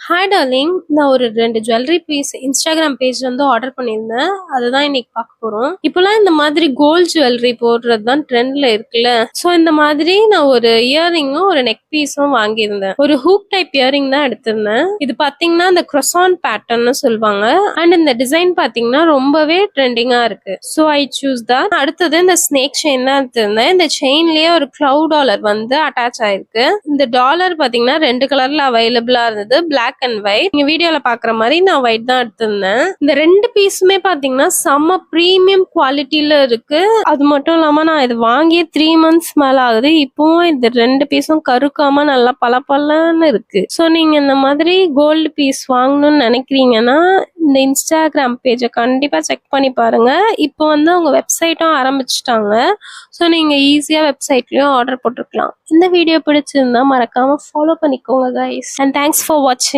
Hi darling, நான் ஒரு 2 jewellery piece Instagram page வந்து ஆர்டர் பண்ணியிருந்தேன். அதுதான் இன்னைக்கு பார்க்க போறோம். இப்போலாம் இந்த மாதிரி கோல்ட் ஜுவல்லரி போடுறது தான் ட்ரெண்ட்ல இருக்குல்ல. ஸோ இந்த மாதிரி நான் ஒரு இயரிங்கும் ஒரு நெக் பீஸும் வாங்கியிருந்தேன். ஒரு ஹூக் டைப் இயரிங் தான் எடுத்திருந்தேன். இது பாத்தீங்கன்னா இந்த croissant பேட்டர்ன்னு சொல்லுவாங்க. அண்ட் இந்த டிசைன் பாத்தீங்கன்னா ரொம்பவே ட்ரெண்டிங்கா இருக்கு. ஸோ ஐ சூஸ் தான். அடுத்தது இந்த ஸ்னேக் செயின் தான் எடுத்திருந்தேன். இந்த செயின்லயே ஒரு கிளவுட் டாலர் வந்து அட்டாச் ஆயிருக்கு. இந்த டாலர் பாத்தீங்கன்னா 2 கலர்ல அவைலபிளா இருந்தது, பிளாக் அண்ட் ஒயிட். நீங்க வீடியோல பாக்குற மாதிரி நான் ஒயிட் தான் எடுத்திருந்தேன். இந்த 2 பீஸுமே பாத்தீங்கன்னா செம்ம பிரீமியம் குவாலிட்டியில இருக்கு. அது மட்டும் இல்லாம நான் இது வாங்கி 3 months மேல ஆகுது. இப்பவும் இந்த 2 பீஸும் கருக்காம நல்லா பளபளன்னு இருக்கு. ஸோ நீங்க இந்த மாதிரி கோல்டு பீஸ் வாங்கணும்னு நினைக்கிறீங்கன்னா இந்த இன்ஸ்டாகிராம் பேஜை கண்டிப்பா செக் பண்ணி பாருங்க. இப்போ வந்து அவங்க வெப்சைட்டும் ஆரம்பிச்சிட்டாங்க. ஸோ நீங்க ஈஸியா வெப்சைட்லயும் ஆர்டர் போட்டுருக்கலாம். இந்த வீடியோ பிடிச்சிருந்தா மறக்காம ஃபாலோ பண்ணிக்கோங்க கைஸ். அண்ட் தேங்க்ஸ் ஃபார் வாட்சிங்.